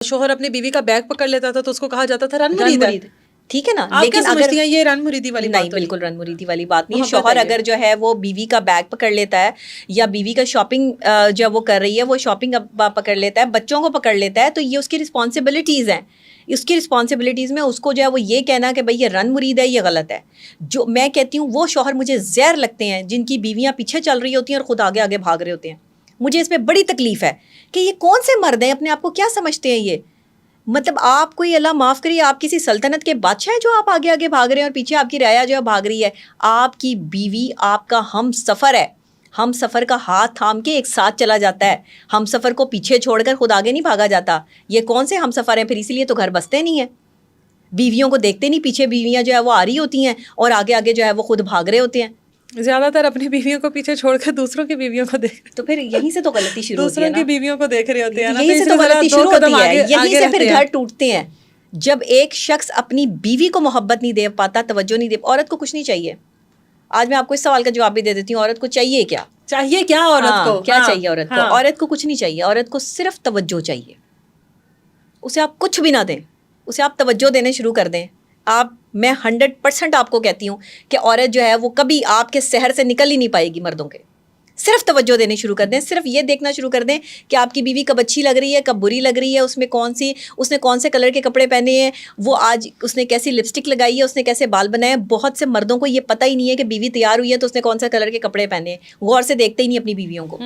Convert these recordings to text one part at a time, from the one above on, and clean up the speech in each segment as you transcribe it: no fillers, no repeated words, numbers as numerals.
شوہر اپنی بیوی کا بیگ پکڑ لیتا تھا تو اس کو کہا جاتا تھا رن مرید ہے. ٹھیک ہے نا, لیکن سمجھتی ہیں یہ رن مریدی والی بات؟ نہیں, بالکل رن مریدی والی بات نہیں ہے. شوہر اگر جو ہے وہ بیوی کا بیگ پکڑ لیتا ہے یا بیوی کا شاپنگ جو وہ کر رہی ہے وہ شاپنگ پکڑ لیتا ہے, بچوں کو پکڑ لیتا ہے, تو یہ اس کی رسپانسبلٹیز ہیں. اس کی رسپانسبلٹیز میں اس کو جو ہے وہ یہ کہنا کہ بھئی یہ رن مرید ہے, یہ غلط ہے. جو میں کہتی ہوں وہ شوہر مجھے زہر لگتے ہیں جن کی بیویاں پیچھے چل رہی ہوتی ہیں اور خود آگے آگے بھاگ رہے ہوتے ہیں. مجھے اس میں بڑی تکلیف ہے کہ یہ کون سے مرد ہیں, اپنے آپ کو کیا سمجھتے ہیں یہ. مطلب آپ کوئی اللہ معاف کریے, آپ کسی سلطنت کے بادشاہ ہیں جو آپ آگے آگے بھاگ رہے ہیں اور پیچھے آپ کی رعایا جو ہے بھاگ رہی ہے. آپ کی بیوی آپ کا ہم سفر ہے, ہم سفر کا ہاتھ تھام کے ایک ساتھ چلا جاتا ہے. ہم سفر کو پیچھے چھوڑ کر خود آگے نہیں بھاگا جاتا. یہ کون سے ہم سفر ہیں پھر؟ اسی لیے تو گھر بستے نہیں ہیں. بیویوں کو دیکھتے نہیں, پیچھے بیویاں جو ہے وہ آ رہی ہوتی ہیں اور آگے آگے جو ہے وہ خود بھاگ رہے ہوتے ہیں. زیادہ تر اپنی بیویوں کو پیچھے چھوڑ کر دوسروں کی بیویوں کو دیکھ, تو پھر یہیں سے تو غلطی شروع ہوتی ہے دوسروں نا. کی بیویوں کو دیکھ رہے ہوتے ہیں نا, یہیں سے تو غلطی شروع ہوتی ہے, یہیں سے پھر گھر ٹوٹتے ہیں. جب ایک شخص اپنی بیوی کو محبت نہیں دے پاتا, توجہ نہیں دے, عورت کو کچھ نہیں چاہیے. آج میں آپ کو اس سوال کا جواب بھی دے دیتی ہوں, عورت کو چاہیے کیا؟ چاہیے کیا عورت کو؟ کیا چاہیے عورت کو؟ عورت کو کچھ نہیں چاہیے, عورت کو صرف توجہ چاہیے. اسے آپ کچھ بھی نہ دیں, اسے آپ توجہ دینے شروع کر دیں. میں 100% آپ کو کہتی ہوں کہ عورت جو ہے وہ کبھی آپ کے سحر سے نکل ہی نہیں پائے گی مردوں کے. صرف توجہ دینے شروع کر دیں, صرف یہ دیکھنا شروع کر دیں کہ آپ کی بیوی کب اچھی لگ رہی ہے, کب بری لگ رہی ہے, اس نے کون سے کلر کے کپڑے پہنے ہیں, وہ آج اس نے کیسی لپسٹک لگائی ہے, اس نے کیسے بال بنائے ہیں. بہت سے مردوں کو یہ پتہ ہی نہیں ہے کہ بیوی تیار ہوئی ہے تو اس نے کون سے کلر کے کپڑے پہنے ہیں. غور سے دیکھتے ہی نہیں اپنی بیویوں کو,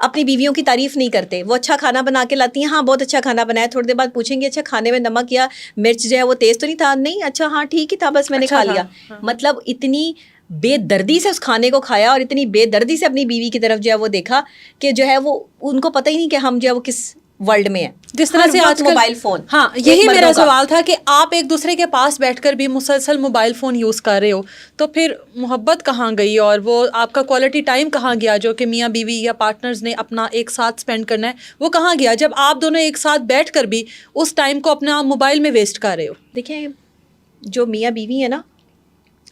اپنی بیویوں کی تعریف نہیں کرتے. وہ اچھا کھانا بنا کے لاتی ہیں, ہاں بہت اچھا کھانا بنایا, تھوڑی دیر بعد پوچھیں گے اچھا کھانے میں نمک یا مرچ جو ہے وہ تیز تو نہیں تھا؟ نہیں, اچھا ہاں ٹھیک ہی تھا, بس میں نے کھا لیا. مطلب اتنی بے دردی سے اس کھانے کو کھایا اور اتنی بے دردی سے اپنی بیوی کی طرف جو ہے وہ دیکھا کہ جو ہے وہ ان کو پتہ ہی نہیں کہ ہم جو ہے وہ کس ورلڈ میں ہیں. جس طرح سے آج موبائل فون, ہاں یہی میرا سوال تھا کہ آپ ایک دوسرے کے پاس بیٹھ کر بھی مسلسل موبائل فون یوز کر رہے ہو, تو پھر محبت کہاں گئی اور وہ آپ کا کوالٹی ٹائم کہاں گیا جو کہ میاں بیوی یا پارٹنرز نے اپنا ایک ساتھ اسپینڈ کرنا ہے, وہ کہاں گیا جب آپ دونوں ایک ساتھ بیٹھ کر بھی اس ٹائم کو اپنا موبائل میں ویسٹ کر رہے ہو؟ دیکھیں, جو میاں بیوی ہے نا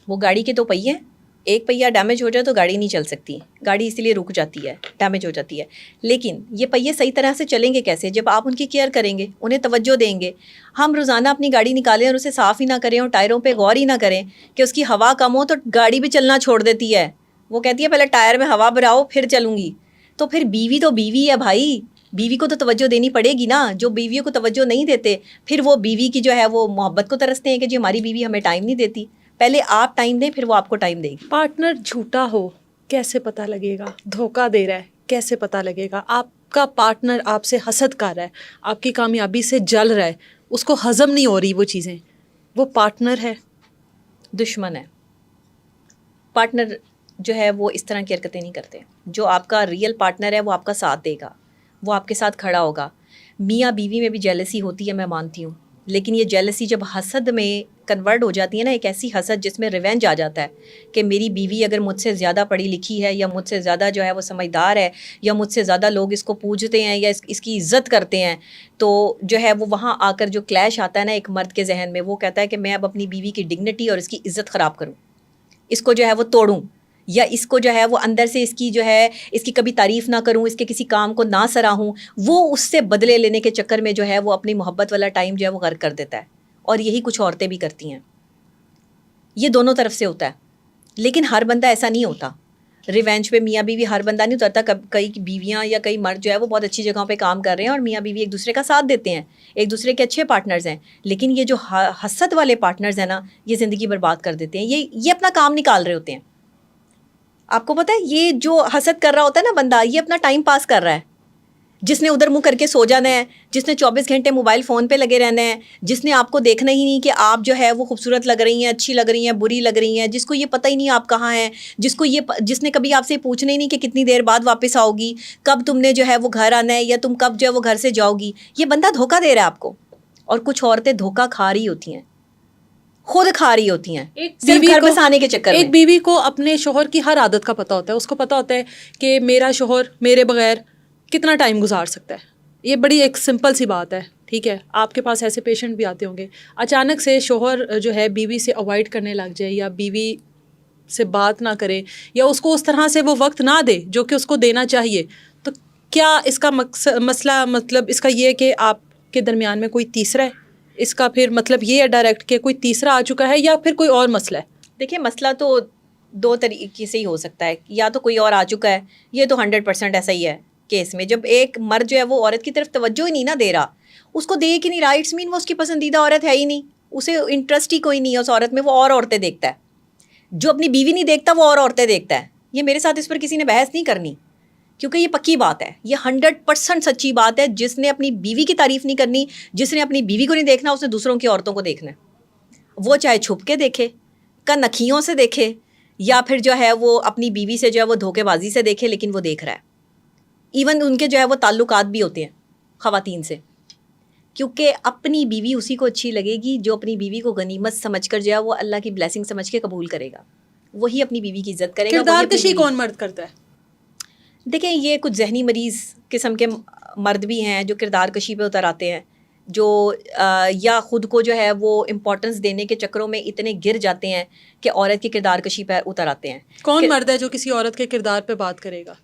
وہ گاڑی کے 2 پہیے ہیں. ایک پہیہ ڈیمیج ہو جائے تو گاڑی نہیں چل سکتی, گاڑی اسی لیے رک جاتی ہے, ڈیمیج ہو جاتی ہے. لیکن یہ پہیے صحیح طرح سے چلیں گے کیسے؟ جب آپ ان کی کیئر کریں گے, انہیں توجہ دیں گے. ہم روزانہ اپنی گاڑی نکالیں اور اسے صاف ہی نہ کریں اور ٹائروں پہ غور ہی نہ کریں کہ اس کی ہوا کم ہو تو گاڑی بھی چلنا چھوڑ دیتی ہے. وہ کہتی ہے پہلے ٹائر میں ہوا بھراؤ پھر چلوں گی. تو پھر بیوی تو بیوی ہے بھائی, بیوی کو تو توجہ دینی پڑے گی نا. جو بیویوں کو توجہ نہیں دیتے پھر وہ بیوی کی جو ہے وہ محبت کو ترستے ہیں کہ جی ہماری بیوی ہمیں ٹائم نہیں دیتی. پہلے آپ ٹائم دیں, پھر وہ آپ کو ٹائم دے گی. پارٹنر جھوٹا ہو کیسے پتہ لگے گا؟ دھوکہ دے رہا ہے کیسے پتہ لگے گا؟ آپ کا پارٹنر آپ سے حسد کر رہا ہے, آپ کی کامیابی سے جل رہا ہے, اس کو ہضم نہیں ہو رہی وہ چیزیں, وہ پارٹنر ہے دشمن ہے؟ پارٹنر جو ہے وہ اس طرح کی حرکتیں نہیں کرتے. جو آپ کا ریئل پارٹنر ہے وہ آپ کا ساتھ دے گا, وہ آپ کے ساتھ کھڑا ہوگا. میاں بیوی میں بھی جیلسی ہوتی ہے, میں مانتی ہوں, لیکن یہ جیلسی جب حسد میں کنورٹ ہو جاتی ہے نا, ایک ایسی حسد جس میں ریونج آ جاتا ہے کہ میری بیوی اگر مجھ سے زیادہ پڑھی لکھی ہے یا مجھ سے زیادہ جو ہے وہ سمجھدار ہے یا مجھ سے زیادہ لوگ اس کو پوجتے ہیں یا اس کی عزت کرتے ہیں, تو جو ہے وہ وہاں آ کر جو کلیش آتا ہے نا ایک مرد کے ذہن میں, وہ کہتا ہے کہ میں اب اپنی بیوی کی ڈگنیٹی اور اس کی عزت خراب کروں, اس کو جو ہے وہ توڑوں, یا اس کو جو ہے وہ اندر سے اس کی جو ہے اس کی کبھی تعریف نہ کروں, اس کے کسی کام کو نہ سراہوں. وہ اس سے بدلے لینے کے چکر میں جو ہے وہ اپنی محبت والا ٹائم جو ہے وہ غرق کر دیتا ہے. اور یہی کچھ عورتیں بھی کرتی ہیں. یہ دونوں طرف سے ہوتا ہے, لیکن ہر بندہ ایسا نہیں ہوتا. ریونج پہ میاں بیوی ہر بندہ نہیں اترتا. کئی بیویاں یا کئی مرد جو ہے وہ بہت اچھی جگہوں پہ کام کر رہے ہیں اور میاں بیوی ایک دوسرے کا ساتھ دیتے ہیں, ایک دوسرے کے اچھے پارٹنرز ہیں. لیکن یہ جو حسد والے پارٹنرز ہیں نا, یہ زندگی برباد کر دیتے ہیں. یہ اپنا کام نکال رہے ہوتے ہیں. آپ کو پتہ ہے یہ جو حسد کر رہا ہوتا ہے نا بندہ, یہ اپنا ٹائم پاس کر رہا ہے. جس نے ادھر منہ کر کے سو جانا ہے, جس نے 24 گھنٹے موبائل فون پہ لگے رہنا ہے, جس نے آپ کو دیکھنا ہی نہیں کہ آپ جو ہے وہ خوبصورت لگ رہی ہیں, اچھی لگ رہی ہیں, بری لگ رہی ہیں, جس کو یہ پتہ ہی نہیں آپ کہاں ہیں, جس نے کبھی آپ سے پوچھنا ہی نہیں کہ کتنی دیر بعد واپس آؤ گی, کب تم نے جو ہے وہ گھر آنا ہے, یا تم کب جو ہے وہ گھر سے جاؤ گی. یہ بندہ دھوکہ دے رہا ہے آپ کو. اور کچھ عورتیں دھوکہ کھا رہی ہوتی ہیں, خود کھا رہی ہوتی ہیں صرف گھر بسانے کے چکر میں. ایک بیوی کو اپنے شوہر کی ہر عادت کا پتہ ہوتا ہے. اس کو پتہ ہوتا ہے کہ میرا شوہر میرے بغیر کتنا ٹائم گزار سکتا ہے. یہ بڑی ایک سمپل سی بات ہے, ٹھیک ہے. آپ کے پاس ایسے پیشنٹ بھی آتے ہوں گے, اچانک سے شوہر جو ہے بیوی سے اوائڈ کرنے لگ جائے یا بیوی سے بات نہ کرے یا اس کو اس طرح سے وہ وقت نہ دے جو کہ اس کو دینا چاہیے, تو کیا اس کا مسئلہ مطلب اس کا یہ کہ آپ کے درمیان میں کوئی تیسرا ہے؟ اس کا پھر مطلب یہ ہے ڈائریکٹ کہ کوئی تیسرا آ چکا ہے یا پھر کوئی اور مسئلہ ہے؟ دیکھیں مسئلہ تو دو طریقے سے ہی ہو سکتا ہے, یا تو کوئی اور آ چکا ہے, یہ تو 100% ایسا ہی ہے کیس میں. جب ایک مرد جو ہے وہ عورت کی طرف توجہ ہی نہیں نہ دے رہا, اس کو دیکھ ہی نہیں رہا, اٹس مین وہ اس کی پسندیدہ عورت ہے ہی نہیں, اسے انٹرسٹ ہی کوئی نہیں ہے اس عورت میں, وہ اور عورتیں دیکھتا ہے. جو اپنی بیوی نہیں دیکھتا وہ اور عورتیں دیکھتا ہے. یہ میرے ساتھ اس پر کسی نے بحث نہیں کرنی, کیونکہ یہ پکی بات ہے, یہ 100% سچی بات ہے. جس نے اپنی بیوی کی تعریف نہیں کرنی, جس نے اپنی بیوی کو نہیں دیکھنا, اس نے دوسروں کی عورتوں کو دیکھنا ہے. وہ چاہے چھپ کے دیکھے, کنکھیوں سے دیکھے, یا پھر جو ہے وہ اپنی بیوی سے جو ہے وہ دھوکے بازی سے دیکھے, لیکن وہ دیکھ رہا ہے. ایون ان کے جو ہے وہ تعلقات بھی ہوتے ہیں خواتین سے, کیونکہ اپنی بیوی اسی کو اچھی لگے گی جو اپنی بیوی کو غنیمت سمجھ کر جو ہے وہ اللہ کی بلیسنگ سمجھ کے قبول کرے گا, وہی اپنی بیوی کی عزت کرے گا. کردار کشی کون مرد کرتا ہے؟ دیکھیں یہ کچھ ذہنی مریض قسم کے مرد بھی ہیں جو کردار کشی پہ اتر آتے ہیں, جو یا خود کو جو ہے وہ امپورٹنس دینے کے چکروں میں اتنے گر جاتے ہیں کہ عورت کی کردار کشی پہ اتر آتے ہیں. کون مرد ہے جو کسی عورت کے کردار پہ بات کرے گا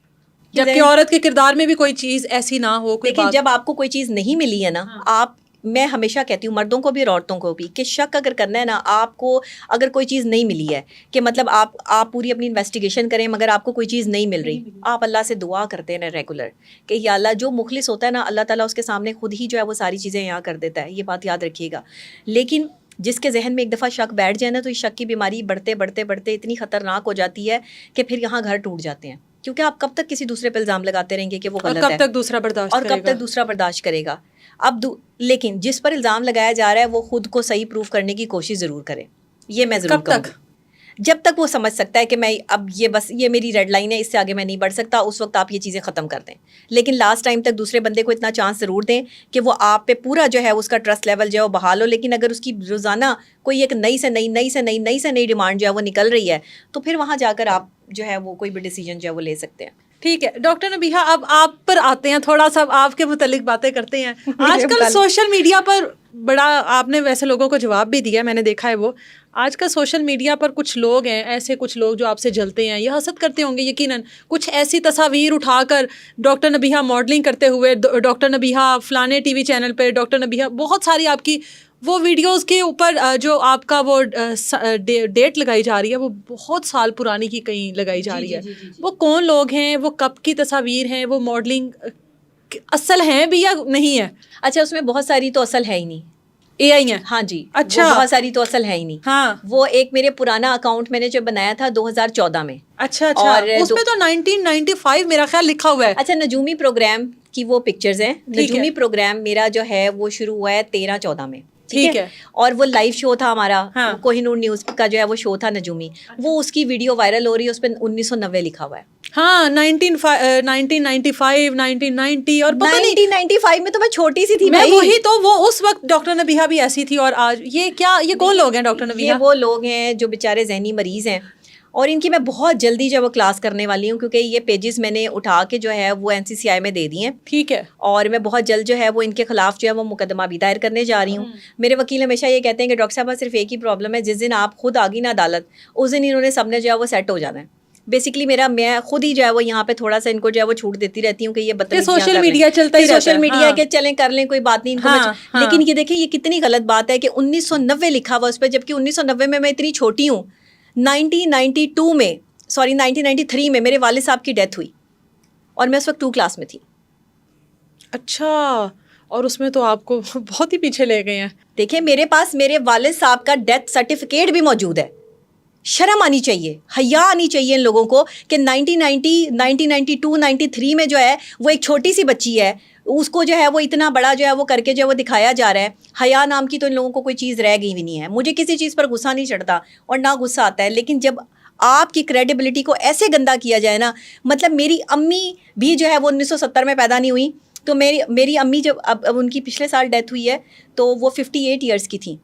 جبکہ عورت کے کردار میں بھی کوئی چیز ایسی نہ ہو؟ لیکن جب آپ کو کوئی چیز نہیں ملی ہے نا, آپ, میں ہمیشہ کہتی ہوں مردوں کو بھی اور عورتوں کو بھی, کہ شک اگر کرنا ہے نا, آپ کو اگر کوئی چیز نہیں ملی ہے, کہ مطلب آپ پوری اپنی انویسٹیگیشن کریں مگر آپ کو کوئی چیز نہیں مل رہی, آپ اللہ سے دعا کرتے ہیں ریگولر کہ یا اللہ, جو مخلص ہوتا ہے نا اللہ تعالیٰ اس کے سامنے خود ہی جو ہے وہ ساری چیزیں یہاں کر دیتا ہے, یہ بات یاد رکھیے گا. لیکن جس کے ذہن میں ایک دفعہ شک بیٹھ جائے نا, تو اس شک کی بیماری بڑھتے بڑھتے بڑھتے اتنی خطرناک ہو جاتی ہے کہ پھر یہاں گھر ٹوٹ جاتے ہیں. کیونکہ آپ کب تک کسی دوسرے پہ الزام لگاتے رہیں گے کہ وہ غلط ہے, کب تک دوسرا برداشت اور کب تک دوسرا برداشت کرے گا. لیکن جس پر الزام لگایا جا رہا ہے وہ خود کو صحیح پروف کرنے کی کوشش ضرور کرے. یہ میں ضرور کہوں گی, جب تک وہ سمجھ سکتا ہے کہ میں اب یہ بس یہ میری ریڈ لائن ہے, اس سے آگے میں نہیں بڑھ سکتا, اس وقت آپ یہ چیزیں ختم کر دیں. لیکن لاسٹ ٹائم تک دوسرے بندے کو اتنا چانس ضرور دیں کہ وہ آپ پہ پورا جو ہے اس کا ٹرسٹ لیول جو ہے وہ بحال ہو. لیکن اگر اس کی روزانہ کوئی ایک نئی سے نئی ڈیمانڈ جو ہے وہ نکل رہی ہے, تو پھر وہاں جا کر آپ جو ہے وہ کوئی بھی ڈیسیجن جو ہے وہ لے سکتے ہیں. ٹھیک ہے ڈاکٹر نبیہہ, اب آپ پر آتے ہیں, تھوڑا سا آپ کے متعلق باتیں کرتے ہیں. آج کل سوشل میڈیا پر بڑا, آپ نے ویسے لوگوں کو جواب بھی دیا, میں نے دیکھا ہے, وہ آج کل سوشل میڈیا پر کچھ لوگ ہیں ایسے, کچھ لوگ جو آپ سے جلتے ہیں یا حسد کرتے ہوں گے یقیناً, کچھ ایسی تصاویر اٹھا کر ڈاکٹر نبیہہ ماڈلنگ کرتے ہوئے, ڈاکٹر نبیہہ فلانے ٹی وی چینل پہ, ڈاکٹر نبیہہ, بہت ساری آپ کی وہ ویڈیوز کے اوپر جو آپ کا وہ ڈیٹ لگائی جا رہی ہے وہ بہت سال پرانی کی کہیں لگائی جا رہی ہے. وہ کون لوگ ہیں, وہ کب کی تصاویر ہیں, وہ ماڈلنگ اصل ہیں بھی یا نہیں ہے؟ اچھا, اس میں بہت ساری تو اصل ہے ہی نہیں, اے آئی ہیں. ہاں جی, اچھا, بہت ساری تو اصل ہے ہی نہیں. ہاں, وہ ایک میرے پرانا اکاؤنٹ میں نے جو بنایا تھا 2014 میں. اچھا, اور اس پہ تو 1995 میرا خیال لکھا ہوا ہے. اچھا, نجومی پروگرام کی وہ پکچرز ہیں. نجومی پروگرام میرا جو ہے وہ شروع ہوا ہے 13-14 میں, ٹھیک ہے, اور وہ لائیو شو تھا ہمارا, کوہ نور نیوز کا جو ہے وہ شو تھا نجومی, وہ اس کی ویڈیو وائرل ہو رہی ہے, اس پہ 1990 لکھا ہوا ہے. ہاں, 1995 1990, اور پتہ نہیں 1995 میں تو میں چھوٹی سی تھی میں, وہی تو, وہ اس وقت ڈاکٹر نبیہہ بھی ایسی تھی, اور آج یہ کیا, یہ کون لوگ ہیں ڈاکٹر نبیہہ؟ یہ وہ لوگ ہیں جو بیچارے ذہنی مریض ہیں, اور ان کی میں بہت جلدی جو ہے وہ کلاس کرنے والی ہوں, کیونکہ یہ پیجز میں نے اٹھا کے جو ہے وہ NCCI میں دے دی ہیں. ٹھیک ہے, اور میں بہت جلد جو ہے وہ ان کے خلاف جو ہے وہ مقدمہ بھی دائر کرنے جا رہی ہوں. میرے وکیل ہمیشہ یہ کہتے ہیں کہ ڈاکٹر صاحبہ صرف ایک ہی پرابلم ہے, جس دن آپ خود آ گئی نا عدالت, اس دن انہوں نے سب نے جو ہے وہ سیٹ ہو جانا ہے. بیسکلی میں خود ہی جو ہے وہ یہاں پہ تھوڑا سا ان کو جو ہے وہ چھوٹ دیتی رہتی ہوں کہ یہ بدتمیزیاں سوشل میڈیا چلتا ہی رہتا ہے, سوشل میڈیا کے چلیں کر لیں, کوئی بات نہیں ان کو. لیکن یہ دیکھیں یہ کتنی غلط بات ہے کہ 1990 لکھا ہوا اس پہ, جبکہ 1990 میں اتنی چھوٹی ہوں. 1992 میں, سوری 1993 میں میرے والد صاحب کی ڈیتھ ہوئی, اور میں اس وقت 2 کلاس میں تھی. اچھا, اور اس میں تو آپ کو بہت ہی پیچھے لے گئے ہیں. دیکھیں میرے پاس میرے والد صاحب کا ڈیتھ سرٹیفکیٹ بھی موجود ہے. شرم آنی چاہیے, حیا آنی چاہیے ان لوگوں کو کہ 1992 93 میں جو ہے وہ ایک چھوٹی سی بچی ہے, اس کو جو ہے وہ اتنا بڑا جو ہے وہ کر کے جو ہے وہ دکھایا جا رہا ہے. حیا نام کی تو ان لوگوں کو کوئی چیز رہ گئی بھی نہیں ہے. مجھے کسی چیز پر غصہ نہیں چڑھتا اور نہ غصہ آتا ہے, لیکن جب آپ کی کریڈیبلٹی کو ایسے گندا کیا جائے نا, مطلب میری امی بھی جو ہے وہ 1970 میں پیدا نہیں ہوئی, تو میری امی جب اب ان کی پچھلے سال ڈیتھ ہوئی ہے تو وہ 58 ایئرس کی تھیں.